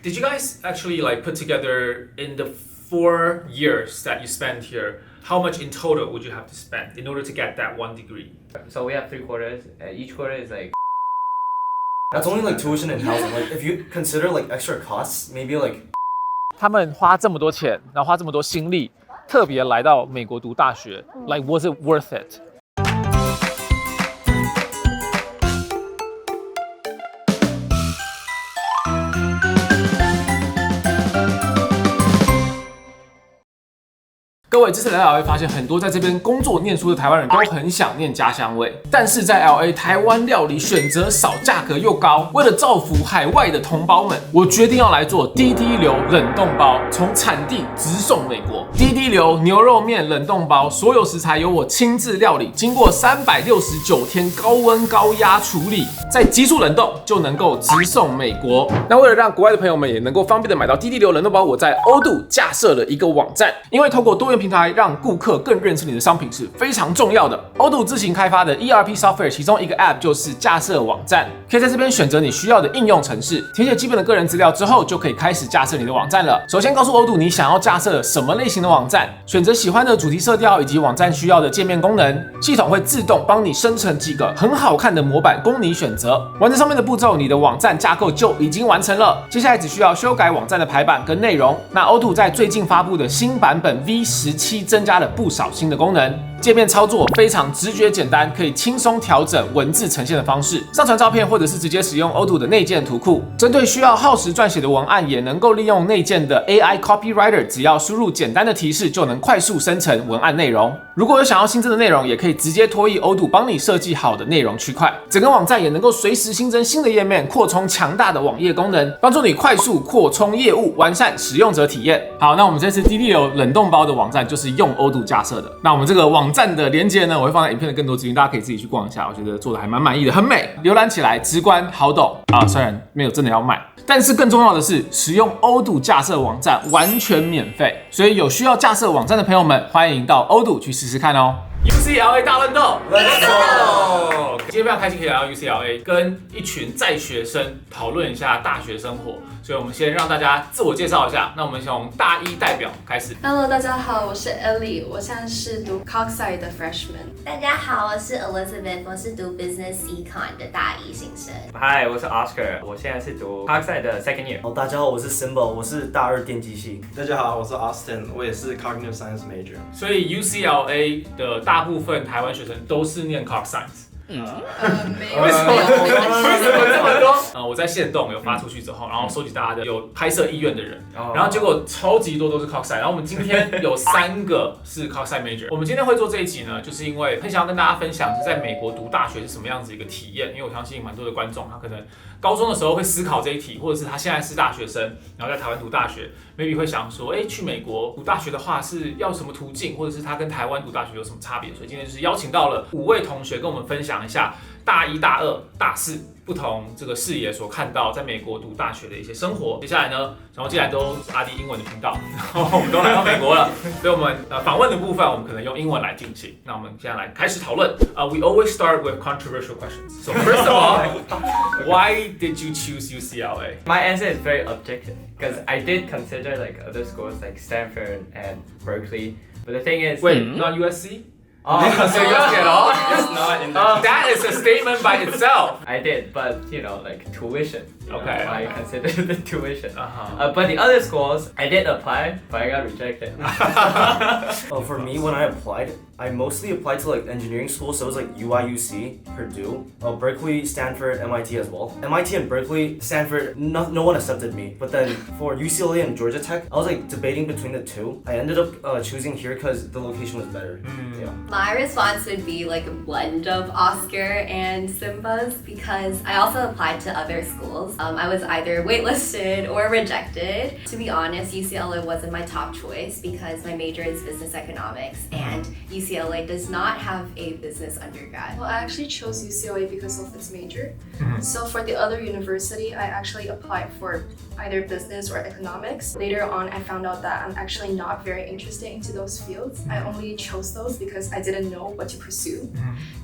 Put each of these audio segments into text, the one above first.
Did you guys actually like put together in the 4 years that you spent here? How much in total would you have to spend in order to get that 1 degree? So we have 3 quarters. Each quarter is like. That's only like tuition and housing. Like if you consider like extra costs, maybe like. 他们花这么多钱，然后花这么多心力，特别来到美国读大学，like was it worth it？各位，这次来到 LA 发现很多在这边工作念书的台湾人都很想念家乡味，但是在 LA 台湾料理选择少，价格又高。为了造福海外的同胞们，我决定要来做滴滴流冷冻包，从产地直送美国。滴滴流牛肉面冷冻包，所有食材由我亲自料理，经过369天高温高压处理，再急速冷冻就能够直送美国。那为了让国外的朋友们也能够方便的买到滴滴流冷冻包，我在 Odoo 架设了一个网站，因为透过多元平台让顾客更认识你的商品是非常重要的。Odoo 自行开发的 ERP software 其中一个 App 就是架设网站，可以在这边选择你需要的应用程式，填写基本的个人资料之后，就可以开始架设你的网站了。首先告诉 Odoo 你想要架设什么类型的网站，选择喜欢的主题色调以及网站需要的界面功能，系统会自动帮你生成几个很好看的模板供你选择。完成上面的步骤，你的网站架构就已经完成了。接下来只需要修改网站的排版跟内容。那 Odoo 在最近发布的新版本 V17增加了不少新的功能，界面操作非常直觉简单，可以轻松调整文字呈现的方式，上传照片或者是直接使用 Odoo 的内建图库。针对需要耗时撰写的文案，也能够利用内建的 AI Copywriter， 只要输入简单的提示，就能快速生成文案内容。如果有想要新增的内容，也可以直接托译 Odoo 帮你设计好的内容区块。整个网站也能够随时新增新的页面，扩充强大的网页功能，帮助你快速扩充业务，完善使用者体验。好，那我们这次滴滴流冷冻包的网站就是用 Odoo 架设的。那我们这个网站的连结呢，我会放在影片的更多资讯，大家可以自己去逛一下。我觉得做的还蛮满意的，很美，浏览起来直观好懂啊。虽然没有真的要卖，但是更重要的是，使用 Odoo 架设网站完全免费。所以有需要架设网站的朋友们，欢迎到 Odoo 去试试看哦。UCLA 大乱斗 ，Let's go！ 今天非常开心可以来到 UCLA， 跟一群在学生讨论一下大学生活。所以我们先让大家自我介绍一下。那我们从大一代表开始。Hello， 大家好，我是 Ellie， 我现在是读 Coxside 的 Freshman。大家好，我是 Elizabeth， 我是读 Business Econ 的大一新生。Hi， 我是 Oscar， 我现在是读 Coxside 的 second year。大家好，我是 Simba， 我是大2电机系。大家好，我是 Austin， 我也是 Cognitive Science major。所以 UCLA 的大部分台湾学生都是念 Cog Science。没有，为什么这么多？我在限动有发出去之后，然后收集大家的有拍摄意愿的人，然后结果超级多都是 Coxside， 然后我们今天有3个是 Coxside major。我们今天会做这一集呢，就是因为很想要跟大家分享，在美国读大学是什么样子一个体验。因为我相信蛮多的观众，他可能高中的时候会思考这一题，或者是他现在是大学生，然后在台湾读大学 ，maybe 会想说，去美国读大学的话是要什么途径，或者是他跟台湾读大学有什么差别？所以今天就是邀请到了5位同学跟我们分享一下大1、大2、大4不同这个视野所看到在美国读大学的一些生活。接下来呢，然后既然都是阿迪英文的频道，然后我们都来到美国了，所以我们访问的部分我们可能用英文来进行。那我们现在来开始讨论。We always start with controversial questions. So first of all, why did you choose UCLA? My answer is very objective because I did consider like other schools like Stanford and Berkeley, but the thing is, wait, not USC? Oh, you didn't consider USC at all? It's not in the. That is a statement by itself. I did, but like tuition. Okay. I considered the tuition. But the other schools, I did apply, but I got rejected. For me, when I applied, I mostly applied to like engineering schools, so it was like UIUC, Purdue, Berkeley, Stanford, MIT as well. MIT and Berkeley, Stanford, no one accepted me. But then for UCLA and Georgia Tech, I was like debating between the two. I ended up choosing here because the location was better. Yeah. My response would be like a blend of Oscar and Simba's because I also applied to other schools. I was either waitlisted or rejected. To be honest, UCLA wasn't my top choice because my major is business economics and UCLA does not have a business undergrad. Well, I actually chose UCLA because of its major. So for the other university, I actually applied for either business or economics. Later on, I found out that I'm actually not very interested into those fields. I only chose those because I didn't know what to pursue.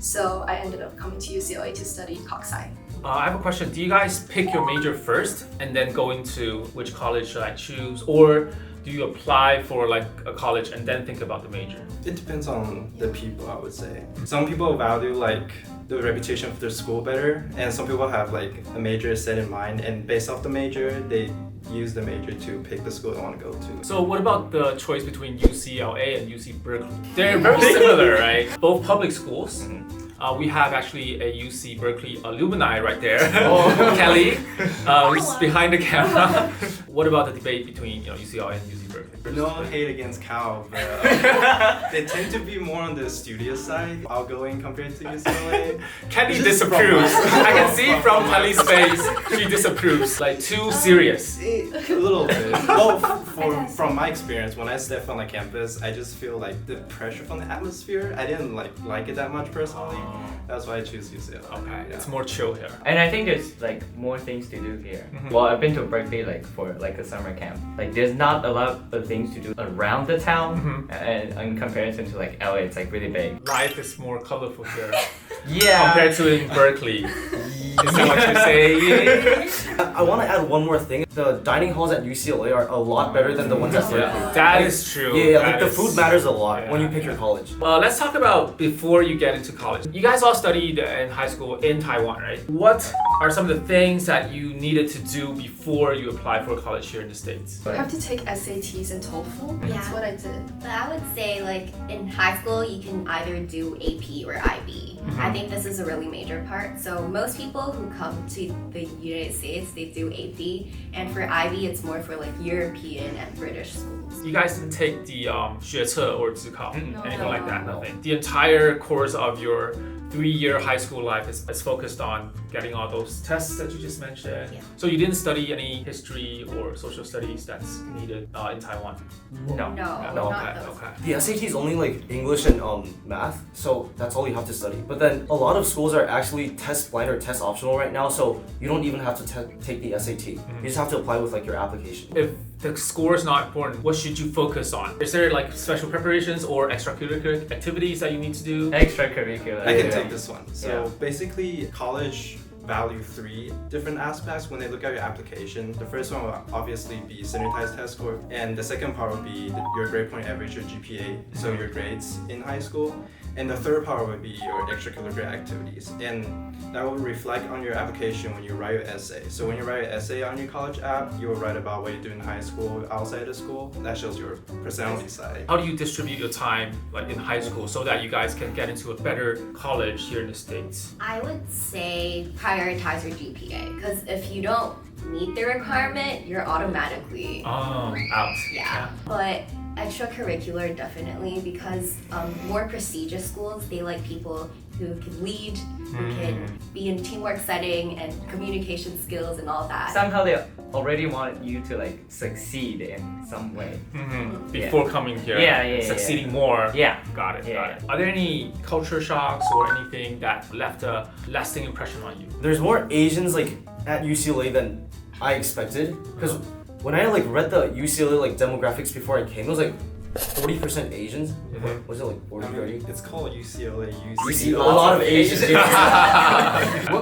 So I ended up coming to UCLA to study Coxside. I have a question. Do you guys pick your major first and then go into which college should I choose, or do you apply for like a college and then think about the major? It depends on the people, I would say. Some people value like the reputation of their school better, and some people have like a major set in mind, and based off the major, they use the major to pick the school they want to go to. So what about the choice between UCLA and UC Berkeley? They're very similar, right? Both public schools. We have actually a UC Berkeley alumni right there, Kelly, who's behind the camera. What about the debate between UCLA and UC Berkeley? No hate against Cal, but they tend to be more on the studious side, outgoing compared to UCLA. Kelly disapproves. I can see from Kelly's face, she disapproves. Like too serious. A little bit. Well, from my experience, when I step on the campus, I just feel like the pressure from the atmosphere. I didn't like it that much personally. That's why I choose UCLA. Okay, yeah. it's more chill here. And I think there's like more things to do here. Well, I've been to Berkeley like for like a summer camp. Like there's not a lot of things to do around the town, and in comparison to like LA, it's like really big. Life is more colorful here Yeah. compared to in Berkeley. Is that what you're saying? I want to add one more thing. The dining halls at UCLA are a lot better than the ones at Berkeley. That is true. Yeah, That like the is- food matters a lot when you pick your college. Let's talk about before you get into college. You guys all studied in high school in Taiwan, right? What are some of the things that you needed to do before you applied for college here in the States? You have to take SATs and TOEFL. That's Yeah. what I did. But I would say like in high school you can either do AP or IB. I think this is a really major part. So most people who come to the United States, they do AP, and for IB it's more for like European and British schools. You guys didn't take the 学测 or 自考, anything like that, No. nothing. The entire course of your 3-year high school life is focused on getting all those tests that you just mentioned. Yeah. So you didn't study any history or social studies that's needed in Taiwan? No. No, Okay, not those. okay. The SAT is only like English and math, so that's all you have to study. But then a lot of schools are actually test blind or test optional right now, so you don't even have to take the SAT. You just have to apply with like your application. If the score is not important, what should you focus on? Is there like special preparations or extracurricular activities that you need to do? Extracurricular. I can Yeah. take this one. So basically, college value 3 different aspects when they look at your application. The first one will obviously be standardized test score, and the second part would be your grade point average, your GPA, so your grades in high school. And the third part would be your extracurricular activities, and that will reflect on your application when you write your essay. So when you write your essay on your college app, you will write about what you do in high school, outside of school. That shows your personality side. How do you distribute your time like in high school so that you guys can get into a better college here in the States? I would say prioritize your GPA, because if you don't meet the requirement, you're automatically Out. yeah. But extracurricular definitely, because more prestigious schools, they like people who can lead, who can be in teamwork setting and communication skills and all that. Somehow they already want you to like succeed in some way. Before coming here, Yeah. succeeding more. Yeah. Got it. Yeah. Are there any culture shocks or anything that left a lasting impression on you? There's more Asians like at UCLA than I expected, because when I like read the UCLA like demographics before I came, it was like 40% Asians. Was it like 40, 30? It's called UCLA. We see a lot of Asians.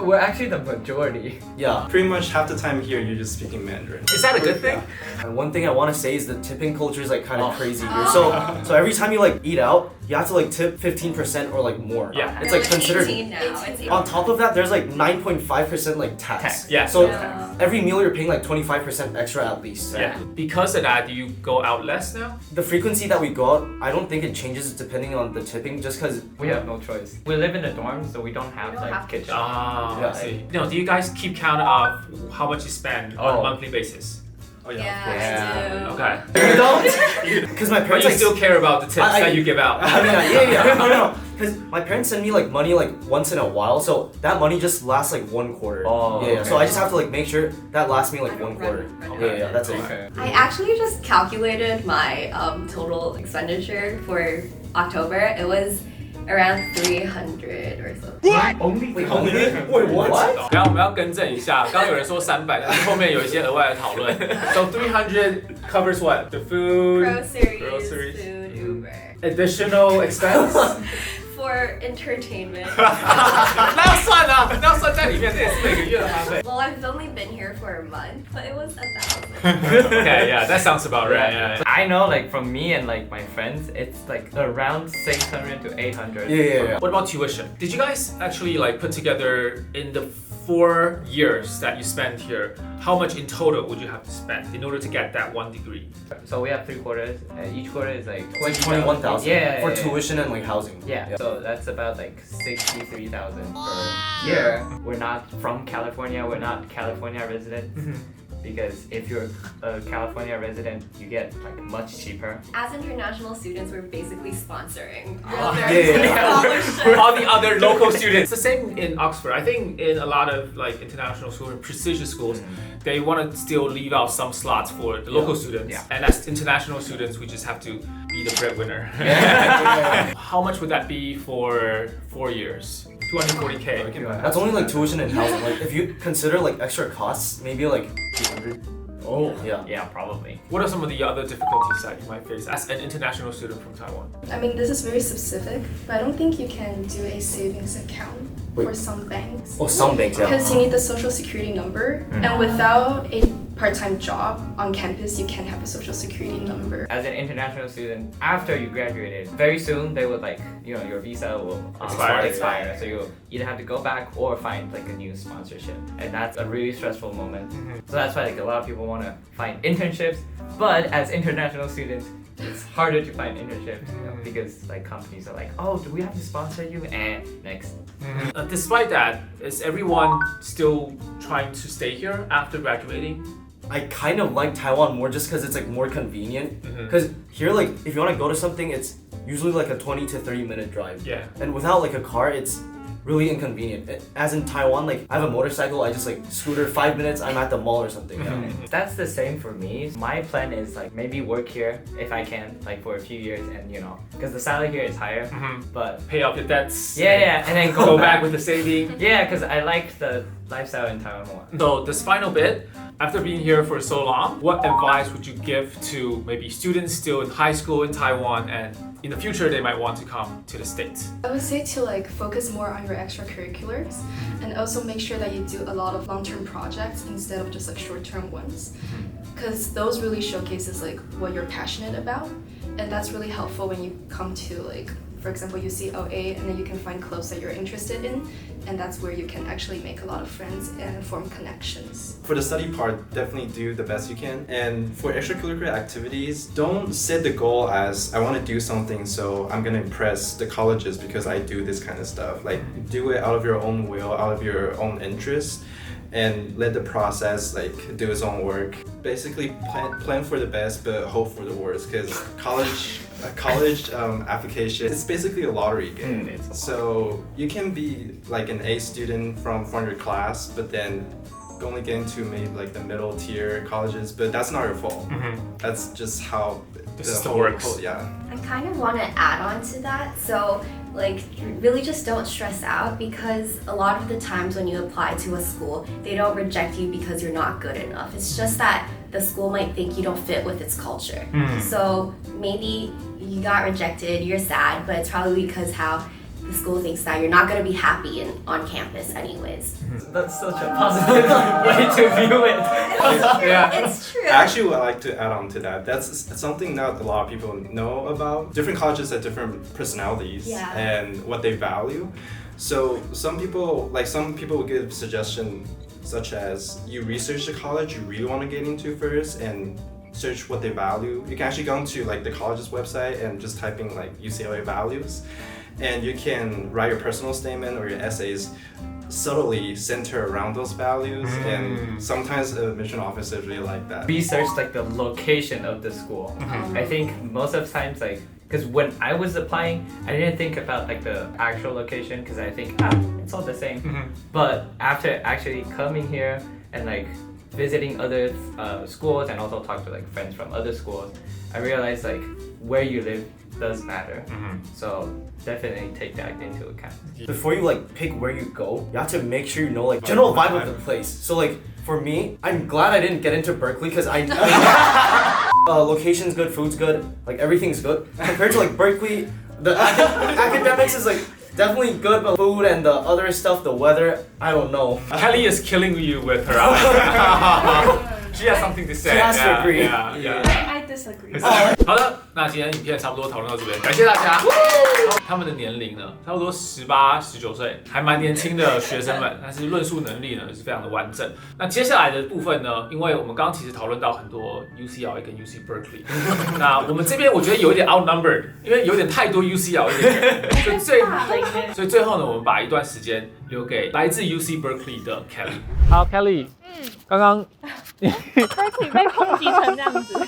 We're actually the majority. Yeah. Pretty much half the time here, you're just speaking Mandarin. Is that a good thing? And one thing I want to say is the tipping culture is like kind of crazy here. So every time you like eat out, you have to like tip 15% or like more. Yeah. It's They're like considered. 18 now. It's 18. On top of that, there's like 9.5% like tax. Yeah. So Yeah. every meal you're paying like 25% extra at least. Yeah. Because of that, do you go out less now? The frequency that we go out, I don't think it changes depending on the tipping, just because We have no choice. We live in a dorm, so we don't have We don't like have to. kitchen. Ah, Yeah. I see. Do you guys keep count of how much you spend on a Oh. monthly basis? Oh yeah, Yeah, of course. I do. Okay. you don't. Because my But parents you like still care about the tips I- that you give out. I mean, yeah. No. Because my parents send me like money like once in a while, so that money just lasts like 1 quarter. Oh, yeah. So okay. I just have to like make sure that lasts me like I don't 1 quarter. run Yeah, that's it. Okay. I actually just calculated my total expenditure for October. It was around 300 or so. Only Wait, wait, what? 然后我们要更正一下，刚刚有人说300，但是后面有一些额外的讨论。So 300 covers what? The food, Groceries, Groceries. food, Uber. additional expense. for entertainment. 那要算啊，那要算在里面，这也是每个月的花费。Well, I've only been here for a month, but it was 1,000. Okay, yeah, that sounds about right. Yeah. I know, like from me and like my friends, it's like around 600 to 800. Yeah. What about tuition? Did you guys actually like put together in the 4 years that you spent here, how much in total would you have to spend in order to get that 1 degree? So we have 3 quarters, and each quarter is like 21,000. Yeah, For yeah. tuition and like housing. Yeah, so that's about like 63,000 per year. We're not from California, we're not California residents. Because if you're a California resident, you get like much cheaper. As international students, we're basically sponsoring For all the other local students. It's the same in Oxford. I think in a lot of like international schools, prestigious schools, they want to still leave out some slots for the local students. Yeah. And as international students, we just have to be the breadwinner. How much would that be for 4 years? 240K. That's only like tuition and housing. Like if you consider like extra costs, maybe like 200. Oh, Yeah. yeah, probably. What are some of the other difficulties that you might face as an international student from Taiwan? I mean, this is very specific, but I don't think you can do a savings account for Wait. some banks. Oh, some banks, yeah. Because you need the social security number, and without a part-time job on campus, you can't have a social security number. As an international student, after you graduated, very soon they would like, you know, your visa will expire. So you'll either have to go back or find like a new sponsorship. And that's a really stressful moment. So that's why like a lot of people want to find internships. But as international students, it's harder to find internships, you know, because like companies are like, oh, do we have to sponsor you? And next. Despite that, is everyone still trying to stay here after graduating? I kind of like Taiwan more just because it's like more convenient. Because here, like, if you want to go to something, it's usually like a 20 to 30 minute drive. Yeah. And without like a car, it's really inconvenient. As in Taiwan, like, I have a motorcycle, I just like scooter 5 minutes, I'm at the mall or something. Yeah. That's the same for me. My plan is like maybe work here if I can, like for a few years, and you know, because the salary here is higher, but Pay off your debts. yeah, and then Go back with the saving. Yeah, because I like the lifestyle in Taiwan more. So this final bit, after being here for so long, what advice would you give to maybe students still in high school in Taiwan and in the future they might want to come to the States? I would say to like focus more on your extracurriculars, and also make sure that you do a lot of long-term projects instead of just like short-term ones, because those really showcases like what you're passionate about, and that's really helpful when you come to like, for example, UCLA, and then you can find clubs that you're interested in, and that's where you can actually make a lot of friends and form connections. For the study part, definitely do the best you can. And for extracurricular activities, don't set the goal as I want to do something so I'm going to impress the colleges because I do this kind of stuff. Like, do it out of your own will, out of your own interest, and let the process like do its own work. Basically plan for the best but hope for the worst, because college application, it's basically a lottery game. So you can be like an A student from your class, but then only get into maybe like the middle tier colleges, but that's not your fault. That's just how the system works. Yeah. I kind of want to add on to that. So, like, really just don't stress out, because a lot of the times when you apply to a school, they don't reject you because you're not good enough. It's just that the school might think you don't fit with its culture. So maybe you got rejected, you're sad, but it's probably because how the school thinks that you're not going to be happy on campus anyways. That's such a positive way to view it. It's true. Actually, what I like to add on to that, that's something not a lot of people know about. Different colleges have different personalities and what they value. So some people will give suggestions such as you research the college you really want to get into first and search what they value. You can actually go to like the college's website and just type in like UCLA values, and you can write your personal statement or your essays subtly center around those values, and sometimes admission officers really like that. Research like the location of the school. I think most of the times, like, because when I was applying, I didn't think about like the actual location, because I think it's all the same. But after actually coming here and like visiting other schools and also talk to like friends from other schools, I realized like where you live does matter. So definitely take that into account. Before you like pick where you go, you have to make sure you know like general vibe of the place. So like for me, I'm glad I didn't get into Berkeley, because location's good, food's good, like everything's good. Compared to like Berkeley, The academics is like definitely good, but food and the other stuff, the weather, I don't know. Kelly is killing you with her answer. She has something to say. She has to agree. I disagree. 好的，那今天影片差不多讨论到这边，感谢大家。他们的年龄呢，差不多18、19岁，还蛮年轻的学生们，但是论述能力呢是非常的完整。那接下来的部分呢，因为我们刚刚其实讨论到很多 UCLA 跟 UC Berkeley， 那我们这边我觉得有一点 outnumbered， 因为有点太多 UCLA 的人，所以最后呢，我们把一段时间留给来自 UC Berkeley 的 Kelly。好 ，Kelly，刚刚Berkeley 被抨击成这样子，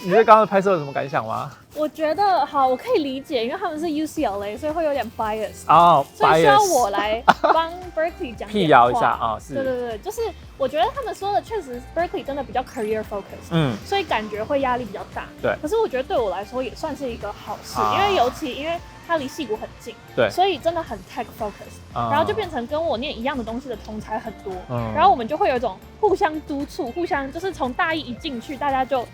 你对刚刚的拍摄有什么感想吗？我觉得好，我可以理解，因为他们是 UCLA， 所以会有点 bias， 哦，所以需要我来帮 Berkeley 讲辟谣一下啊，是，对，就是我觉得他们说的确实 Berkeley 真的比较 career focus， 所以感觉会压力比较大，对。可是我觉得对我来说也算是一个好事，因为尤其因为它离矽谷很近，对，所以真的很 tech focus，然后就变成跟我念一样的东西的同才很多，然后我们就会有一种互相督促，互相就是从大一进去，大家就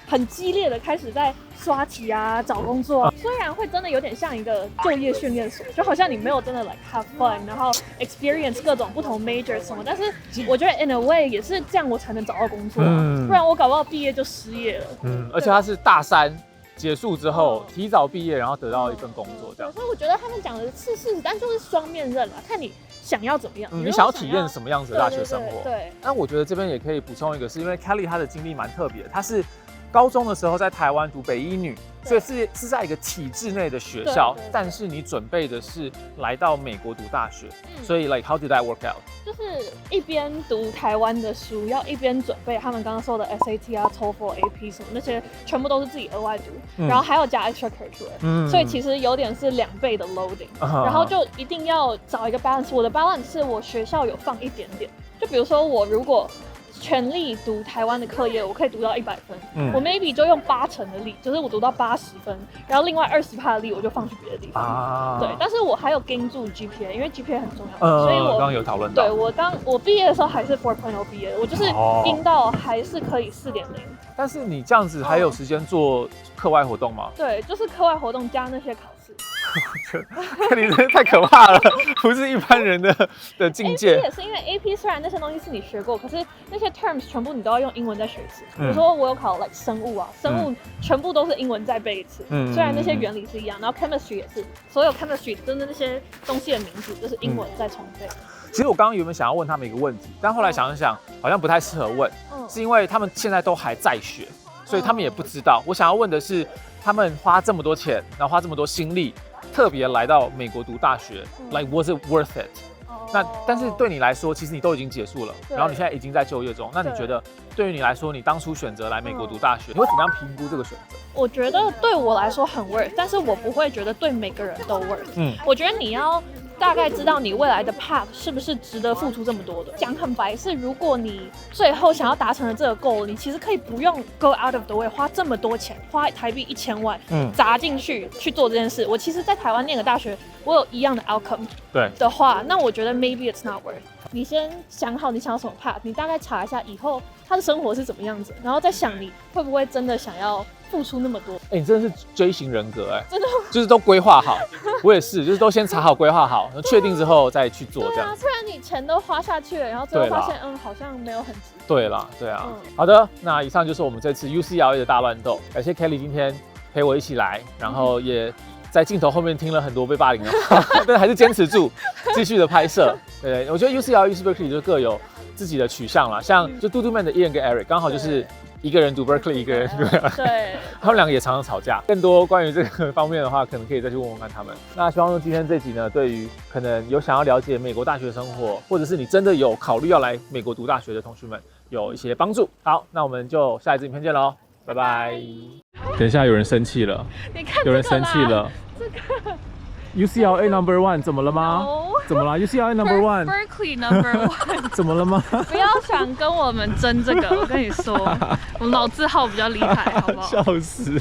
很激烈的开始在刷题啊，找工作，虽然会真的有点像一个就业训练所，就好像你没有真的 like have fun， 然后 experience 各种不同 major 什么，但是我觉得 in a way 也是这样我才能找到工作，不然我搞不好毕业就失业了。而且他是大3结束之后提早毕业，然后得到一份工作这样。所以我觉得他们讲的是事实，但就是双面刃啦，看你想要怎么样。你想要体验什么样子的大学生活？对。那我觉得这边也可以补充一个，是因为 Kelly 她的经历蛮特别的，她是高中的时候在台湾读北一女，所以是在一个体制内的学校，但是你准备的是来到美国读大学，所以 like how did that work out？ 就是一边读台湾的书，要一边准备他们刚刚说的 SAT 啊、TOEFL、AP 什么那些，全部都是自己额外读，然后还有加 extracurricular，所以其实有点是2倍的 loading，然后就一定要找一个 balance。我的 balance 是我学校有放一点点，就比如说我如果全力读台湾的课业，我可以读到100分，我 maybe 就用80%的力，就是我读到80分，然后另外20%的力我就放去别的地方。对，但是我还有盯住 GPA， 因为 GPA 很重要，所以我刚刚有讨论到。对，我毕业的时候还是 4.0 毕业的，我就是盯到还是可以4.0。但是你这样子还有时间做课外活动吗？对，就是课外活动加那些考试。你真的太可怕了，不是一般人的境界。AP 也是因为 AP 虽然那些东西是你学过，可是那些 terms 全部你都要用英文再学一次。比如说我有考 like 生物啊，生物全部都是英文再背一次。虽然那些原理是一样，然后 chemistry 也是，所有 chemistry 真的那些东西的名字就是英文再重背。其实我刚刚原本想要问他们一个问题，但后来想一想，好像不太适合问，是因为他们现在都还在学，所以他们也不知道。我想要问的是，他们花这么多钱，然后花这么多心力，特别来到美国读大学，like was it worth it？那但是对你来说，其实你都已经结束了，然后你现在已经在就业中，那你觉得对于你来说，你当初选择来美国读大学，你会怎么样评估这个选择？我觉得对我来说很 worth， 但是我不会觉得对每个人都 worth。我觉得你要大概知道你未来的 path 是不是值得付出这么多的。讲很白是，如果你最后想要达成的这个 goal， 你其实可以不用 go out of the way， 花这么多钱，花台币1000万，砸进去做这件事。我其实，在台湾念个大学，我有一样的 outcome 的话，那我觉得 maybe it's not worth。你先想好你想要什么 path， 你大概查一下以后他的生活是怎么样子，然后再想你会不会真的想要付出那么多。你真的是J型人格真的就是都规划好。我也是，就是都先查好规划好，然后确定之后再去做这样。不然你钱都花下去了，然后最后发现好像没有很值。对啦，对啊。好的，那以上就是我们这次 UCLA 的大乱斗，感谢 Kelly 今天陪我一起来，然后也在镜头后面听了很多被霸凌的话，但还是坚持住，继续的拍摄。对，我觉得 UCLA、UC Berkeley 就各有自己的取向啦，像就 Doodoo Man 的 Ian 跟 Eric 刚好就是一个人读 Berkeley， 一个人读对，他们两个也常常吵架。更多关于这个方面的话，可能可以再去问问看他们。那希望说今天这集呢，对于可能有想要了解美国大学生活，或者是你真的有考虑要来美国读大学的同学们，有一些帮助。好，那我们就下一支影片见喽，拜拜。等一下，有人生气了，你看有人生气了。这个 UCLA No.1 怎么了吗？怎么了 ？UCLA No.1 Berkeley No.1 怎么了吗？不要想跟我们争这个，我跟你说，我们老字号比较厉害，好不好？笑死。